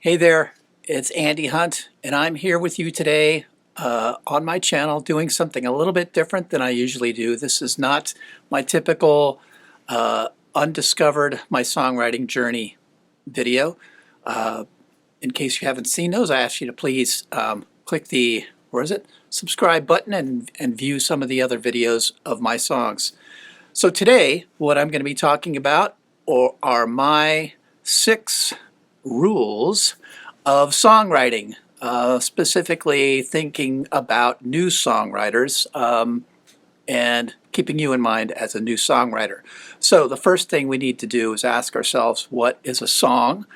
Hey there, it's Andy Hunt, and I'm here with you today on my channel doing something a little bit different than I usually do. This is not my typical undiscovered my songwriting journey video. In case you haven't seen those, I ask you to please click the, subscribe button and view some of the other videos of my songs. So today, what I'm going to be talking about are my 6 rules of songwriting, specifically thinking about new songwriters and keeping you in mind as a new songwriter. So the first thing we need to do is ask ourselves, what is a song?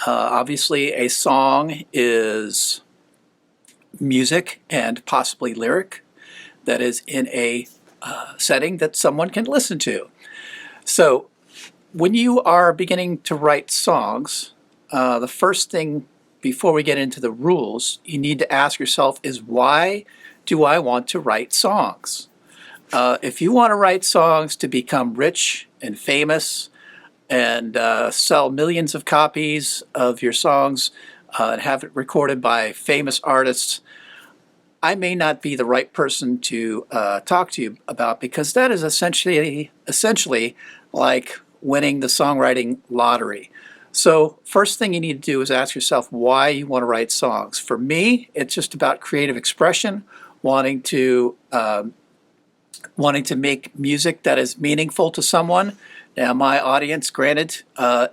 Obviously, a song is music and possibly lyric that is in a setting that someone can listen to. So when you are beginning to write songs, the first thing before we get into the rules you need to ask yourself is, why do I want to write songs? If you want to write songs to become rich and famous and sell millions of copies of your songs and have it recorded by famous artists, I may not be the right person to talk to you about, because that is essentially like winning the songwriting lottery. So first thing you need to do is ask yourself why you want to write songs. For me, it's just about creative expression, wanting to make music that is meaningful to someone. Now, my audience, granted,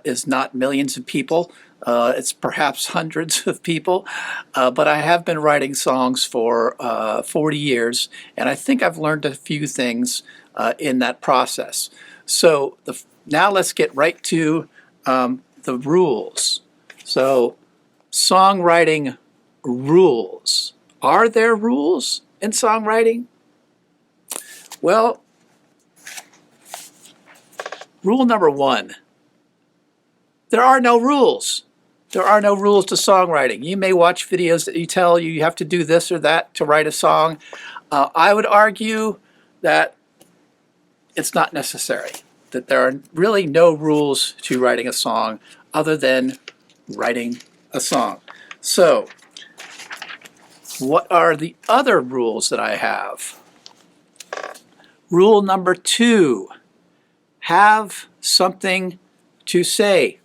is not millions of people. It's perhaps hundreds of people, but I have been writing songs for 40 years, and I think I've learned a few things in that process. So now let's get right to the rules. So, songwriting rules. Are there rules in songwriting? Well, rule number 1, there are no rules. There are no rules to songwriting. You may watch videos that tell you have to do this or that to write a song. I would argue that it's not necessary, that there are really no rules to writing a song other than writing a song. So, what are the other rules that I have? Rule number 2, have something to say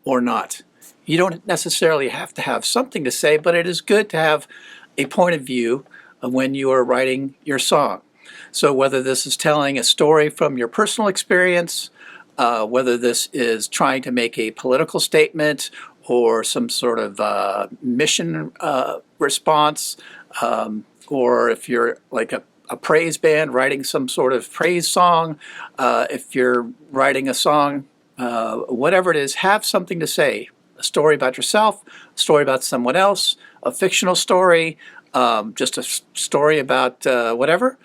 or not. You don't necessarily have to have something to say, but it is good to have a point of view of when you are writing your song. So whether this is telling a story from your personal experience, whether this is trying to make a political statement or some sort of mission response, or if you're like a praise band writing some sort of praise song, if you're writing a song, whatever it is, have something to say. A story about yourself, a story about someone else, a fictional story, just a story about whatever.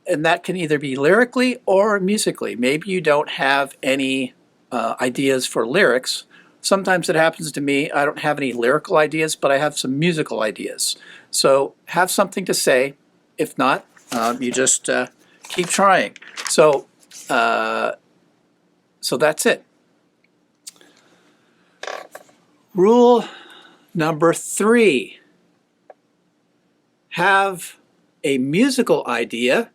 And that can either be lyrically or musically. Maybe you don't have any ideas for lyrics. Sometimes it happens to me, I don't have any lyrical ideas, but I have some musical ideas. So have something to say. If not, you just keep trying. So that's it. Rule number 3, have a musical idea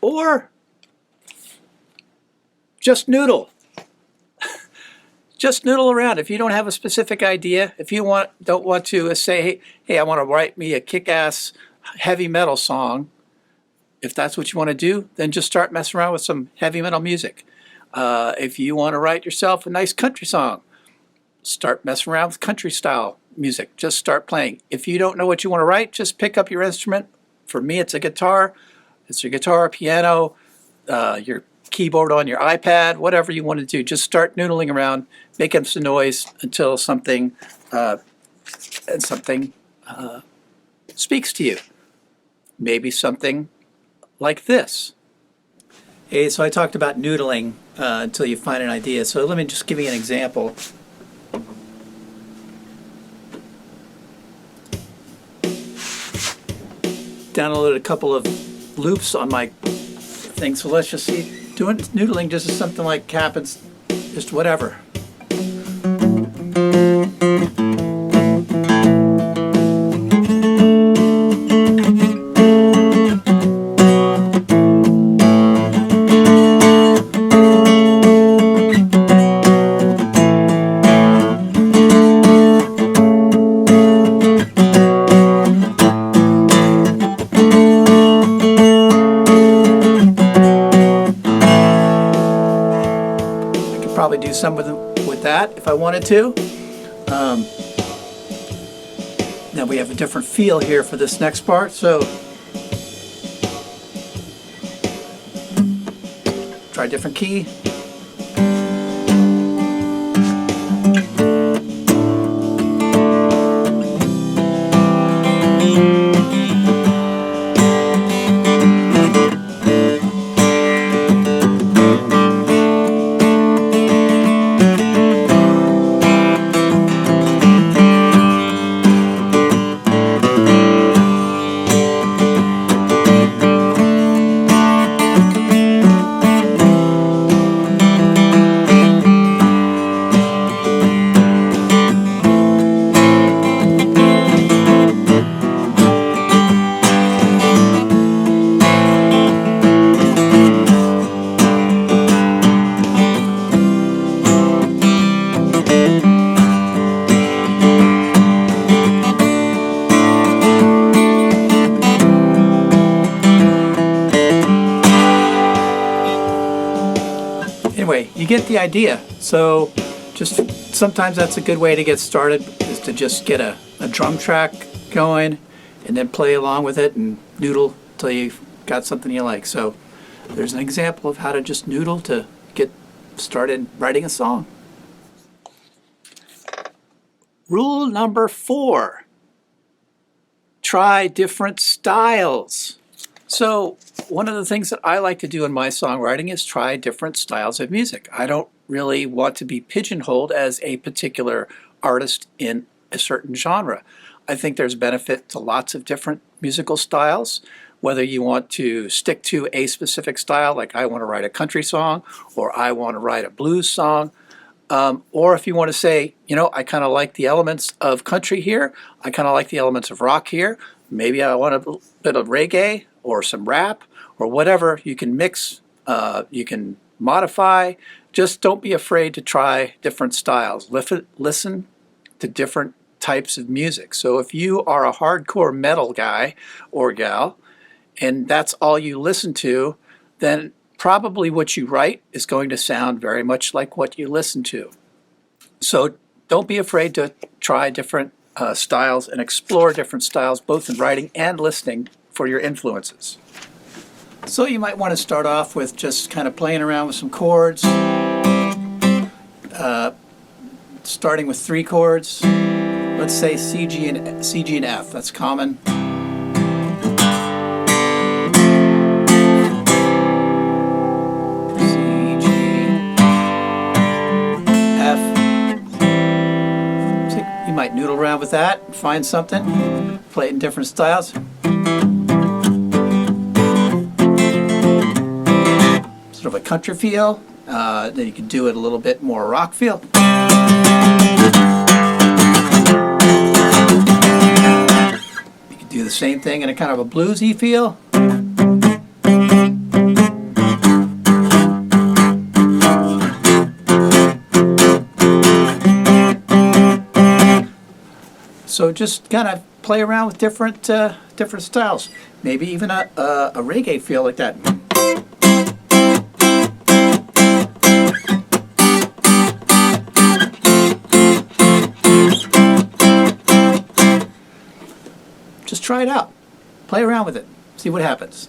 or just noodle. Just noodle around. If you don't have a specific idea, if you don't want to say, hey, I want to write me a kick-ass heavy metal song, if that's what you want to do, then just start messing around with some heavy metal music. If you want to write yourself a nice country song, start messing around with country style music. Just start playing. If you don't know what you want to write, just pick up your instrument. For me, it's a guitar. It's your guitar, piano, your keyboard on your iPad, whatever you want to do. Just start noodling around, making some noise until something speaks to you. Maybe something like this. Hey, so I talked about noodling until you find an idea. So let me just give you an example. Downloaded a couple of loops on my thing, so let's just see. Doing noodling just is something like happens, just whatever. do some with that if I wanted to. Now we have a different feel here for this next part, so try a different key. Anyway, you get the idea. So just sometimes that's a good way to get started, is to just get a drum track going and then play along with it and noodle till you've got something you like. So there's an example of how to just noodle to get started writing a song. Rule number 4, try different styles. So one of the things that I like to do in my songwriting is try different styles of music. I don't really want to be pigeonholed as a particular artist in a certain genre. I think there's benefit to lots of different musical styles, whether you want to stick to a specific style, like I want to write a country song, or I want to write a blues song, or if you want to say, you know, I kind of like the elements of country here, I kind of like the elements of rock here, maybe I want a bit of reggae or some rap or whatever. You can mix, you can modify. Just don't be afraid to try different styles. Listen to different types of music. So if you are a hardcore metal guy or gal and that's all you listen to, then probably what you write is going to sound very much like what you listen to. So don't be afraid to try different styles and explore different styles, both in writing and listening, for your influences. So you might want to start off with just kind of playing around with some chords, starting with 3 chords. Let's say C, G, and F. That's common. C, G, F. So you might noodle around with that, find something, play it in different styles. Sort of a country feel. Then you can do it a little bit more rock feel. You can do the same thing in a kind of a bluesy feel. So just kind of play around with different styles. Maybe even a reggae feel like that. Just try it out. Play around with it. See what happens.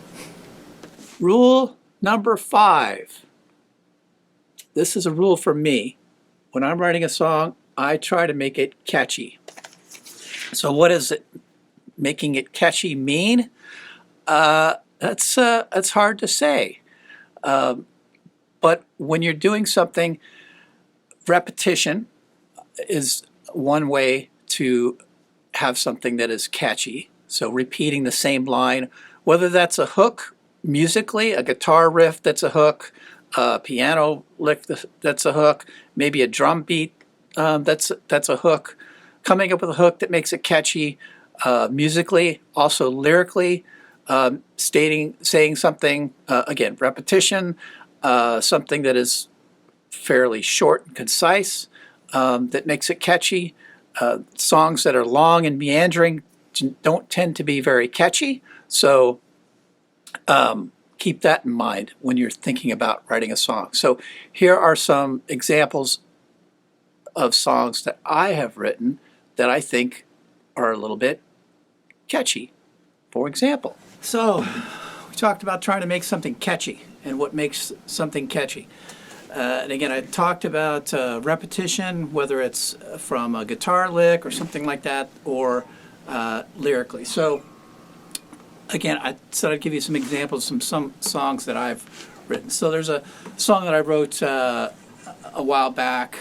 Rule number 5. This is a rule for me. When I'm writing a song, I try to make it catchy. So what does it making it catchy mean? That's hard to say. But when you're doing something, repetition is one way to have something that is catchy. So repeating the same line, whether that's a hook musically, a guitar riff that's a hook, a piano lick that's a hook, maybe a drum beat that's a hook. Coming up with a hook that makes it catchy musically, also lyrically, saying something, again, repetition, something that is fairly short and concise, that makes it catchy. Songs that are long and meandering don't tend to be very catchy. So keep that in mind when you're thinking about writing a song. So here are some examples of songs that I have written that I think are a little bit catchy, for example. So we talked about trying to make something catchy and what makes something catchy. And again, I talked about repetition, whether it's from a guitar lick or something like that, or lyrically. So again, I said I'd give you some examples of some songs that I've written. So there's a song that I wrote a while back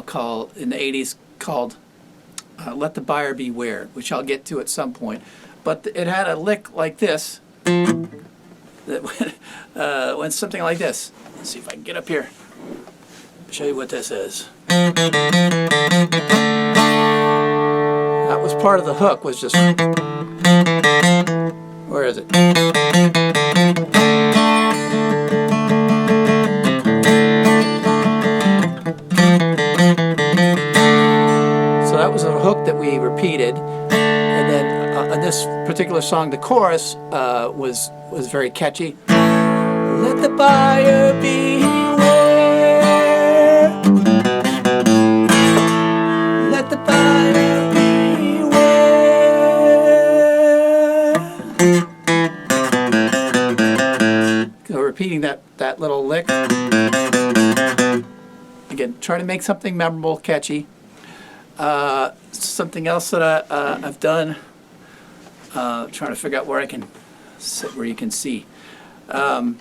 called, in the 80s, called Let the Buyer Beware, which I'll get to at some point. But it had a lick like this, that went something like this. Let's see if I can get up here. Show you what this is. That was part of the hook, was just... Where is it? So that was a hook that we repeated, and then on this particular song, the chorus was very catchy. Let the buyer beware. Let the buyer beware. So repeating that little lick. Again, try to make something memorable, catchy. Something else that I've done. Trying to figure out where I can sit, where you can see. One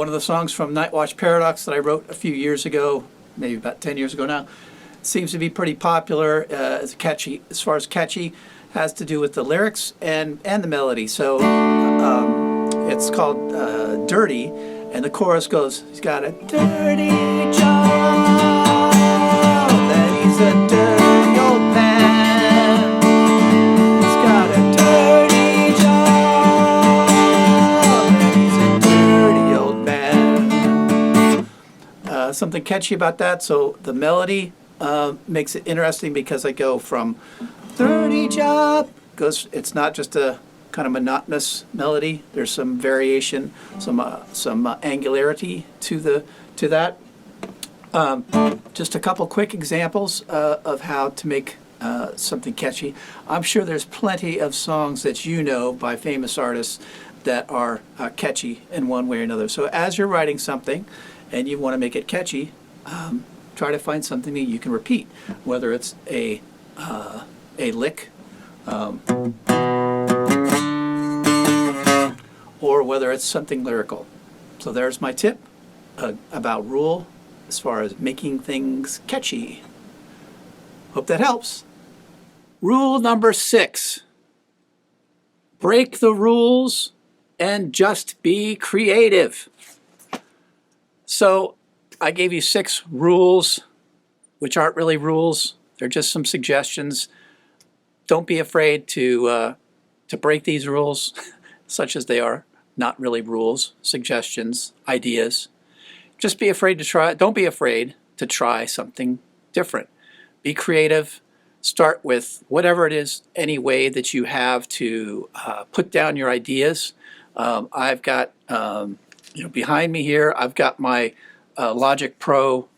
of the songs from Night Watch Paradox that I wrote a few years ago, maybe about 10 years ago now, seems to be pretty popular. It's catchy, as far as catchy, has to do with the lyrics and the melody. So it's called Dirty, and the chorus goes, he's got a dirty job, that he's a dirty old man. He's got a dirty job, and he's a dirty old man. Something catchy about that. So the melody makes it interesting because I go from dirty job, it's not just a kind of monotonous melody. There's some variation, some angularity to that. Just a couple quick examples of how to make something catchy. I'm sure there's plenty of songs that you know by famous artists that are catchy in one way or another. So as you're writing something and you want to make it catchy, try to find something that you can repeat, whether it's a lick, or whether it's something lyrical. So there's my tip about rule as far as making things catchy. Hope that helps. Rule number 6. Break the rules and just be creative. So I gave you 6 rules, which aren't really rules. They're just some suggestions. Don't be afraid to break these rules, such as they are. Not really rules, suggestions, ideas. Just be afraid to try. Don't be afraid to try something different. Be creative. Start with whatever it is, any way that you have to put down your ideas. I've got, behind me here, I've got my Logic Pro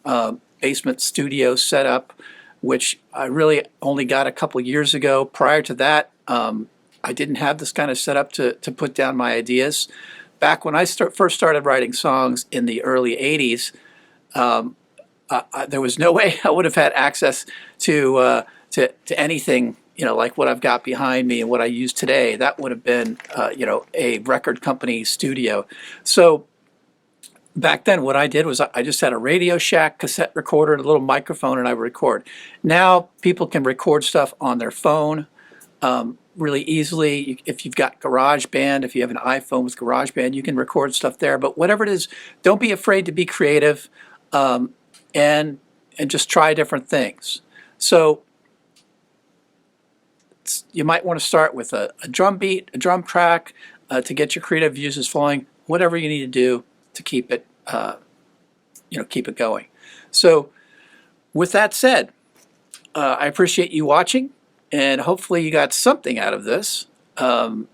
basement studio set up, which I really only got a couple years ago. Prior to that, I didn't have this kind of setup to put down my ideas. Back when I first started writing songs in the early 80s, there was no way I would have had access to anything, like what I've got behind me and what I use today. That would have been, a record company studio. So back then, what I did was I just had a Radio Shack cassette recorder and a little microphone, and I would record. Now people can record stuff on their phone really easily. If you've got GarageBand, if you have an iPhone with GarageBand, you can record stuff there. But whatever it is, don't be afraid to be creative, and just try different things. So you might want to start with a drum beat, a drum track, to get your creative juices flowing. Whatever you need to do to keep it, keep it going. So, with that said, I appreciate you watching, and hopefully you got something out of this.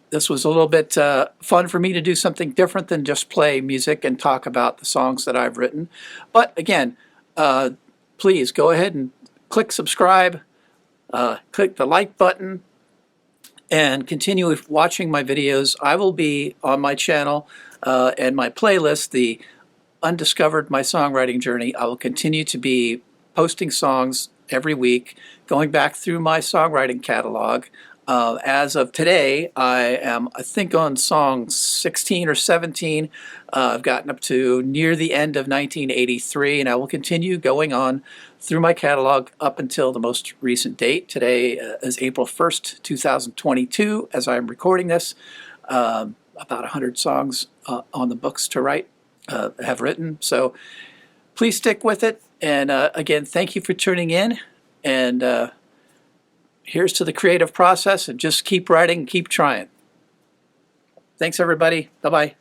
This was a little bit fun for me to do something different than just play music and talk about the songs that I've written. But again, please go ahead and click subscribe, click the like button, and continue watching my videos. I will be on my channel and my playlist, the Undiscovered My Songwriting Journey. I will continue to be posting songs every week, going back through my songwriting catalog. As of today, I am, I think, on song 16 or 17. I've gotten up to near the end of 1983, and I will continue going on through my catalog up until the most recent date. Today is April 1st, 2022, as I'm recording this. About 100 songs on the books to write, have written. So please stick with it. And again, thank you for tuning in. And here's to the creative process, and just keep writing, keep trying. Thanks, everybody. Bye-bye.